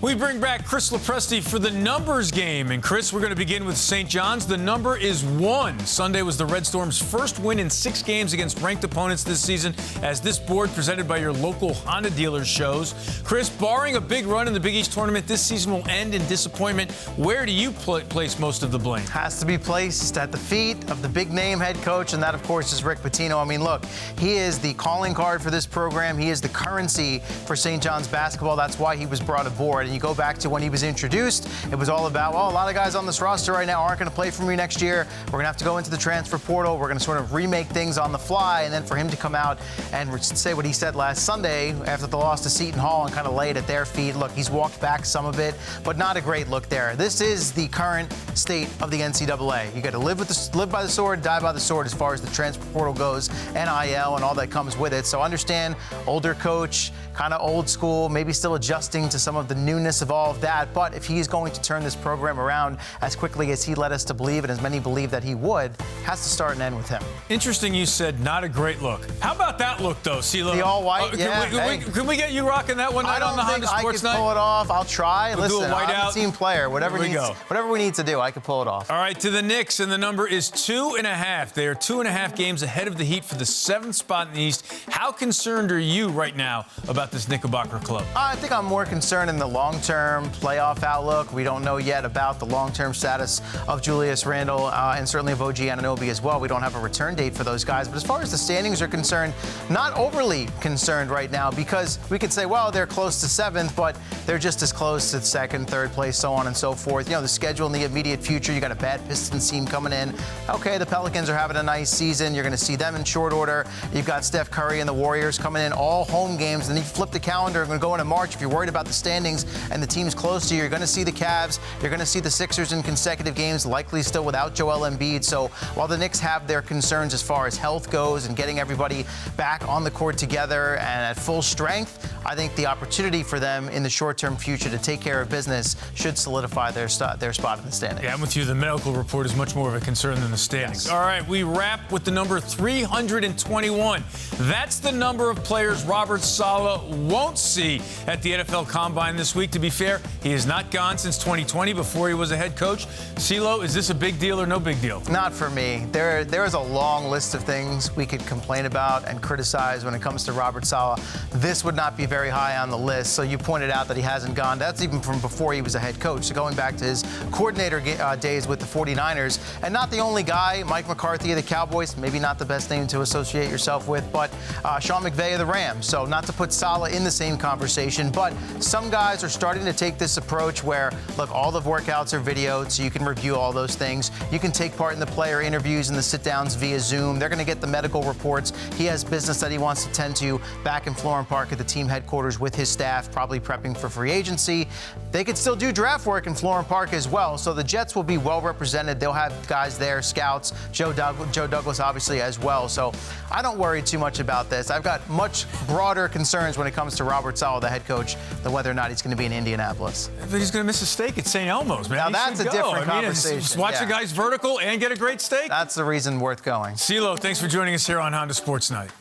We bring back Chris LoPresti for the numbers game. And Chris, we're going to begin with St. John's. The number is 1. Sunday was the Red Storm's first win in 6 games against ranked opponents this season, as this board presented by your local Honda dealers shows. Chris, barring a big run in the Big East tournament, this season will end in disappointment. Where do you place most of the blame? Has to be placed at the feet of the big-name head coach, and that, of course, is Rick Pitino. I mean, look, he is the calling card for this program. He is the currency for St. John's basketball. That's why he was brought aboard. And you go back to when he was introduced, it was all about, well, a lot of guys on this roster right now aren't going to play for me next year. We're going to have to go into the transfer portal. We're going to sort of remake things on the fly. And then for him to come out and say what he said last Sunday after the loss to Seton Hall and kind of lay it at their feet. Look, he's walked back some of it, but not a great look there. This is the current state of the NCAA. You got to live by the sword, die by the sword as far as the transfer portal goes, NIL and all that comes with it. So understand, older coach, kind of old school, maybe still adjusting to some of the newness of all of that. But if he's going to turn this program around as quickly as he led us to believe, and as many believe that he would, has to start and end with him. Interesting you said not a great look. How about that look, though, CeeLo? The all-white, Can we get you rocking that one night on the Honda SportsNite? I can pull it off. I'll try. We'll Listen, do a white I'm out. a team player. Whatever we need to do, I can pull it off. All right, to the Knicks, and the number is 2.5. They are 2.5 games ahead of the Heat for the 7th spot in the East. How concerned are you right now about this Knickerbocker club? I think I'm more concerned in the long-term playoff outlook. We don't know yet about the long-term status of Julius, Randle, and certainly of OG Anunoby as well. We don't have a return date for those guys. But as far as the standings are concerned, not overly concerned right now, because we could say, well, they're close to 7th, but they're just as close to 2nd, 3rd place, so on and so forth. You know, the schedule in the immediate future, you got a bad Pistons team coming in. Okay, the Pelicans are having a nice season. You're going to see them in short order. You've got Steph Curry and the Warriors coming in, all home games. And then you flip the calendar and go into March. If you're worried about the standings and the teams close to you, you're going to see the Cavs. You're going to see the Sixers in consecutive games, likely still without Joel Embiid. So while the Knicks have their concerns as far as health goes and getting everybody back on the court together and at full strength, I think the opportunity for them in the short-term future to take care of business should solidify their spot in the standings. Yeah, I'm with you. The medical report is much more of a concern than the standings. Yes. All right, we wrap with the number 321. That's the number of players Robert Saleh won't see at the NFL Combine this week. To be fair, he has not gone since 2020 before he was a head coach. CeeLo, is this a big deal or no big deal? Not for me. There is a long list of things we could complain about and criticize when it comes to Robert Saleh. This would not be very high on the list. So you pointed out that he hasn't gone. That's even from before he was a head coach. So going back to his coordinator days with the 49ers. And not the only guy, Mike McCarthy of the Cowboys, maybe not the best name to associate yourself with, but Sean McVay of the Rams. So not to put Saleh in the same conversation, but some guys are starting to take this approach where, look, all the workouts are videoed, so you can review all those things. You can take part in the player interviews and the sit-downs via Zoom. They're going to get the medical reports. He has business that he wants to tend to back in Florham Park at the team headquarters with his staff, probably prepping for free agency. They could still do draft work in Florham Park as well, so the Jets will be well represented. They'll have guys there, scouts, Joe Douglas obviously as well. So I don't worry too much about this. I've got much broader concerns when it comes to Robert Saleh, the head coach, than whether or not he's going to be in Indianapolis. But he's going to miss a steak at St. Elmo's, man. Now that's a different conversation. Watch the guy's vertical and get a great steak. That's the reason worth going. CeeLo, thanks for joining us here on Honda Sports Night.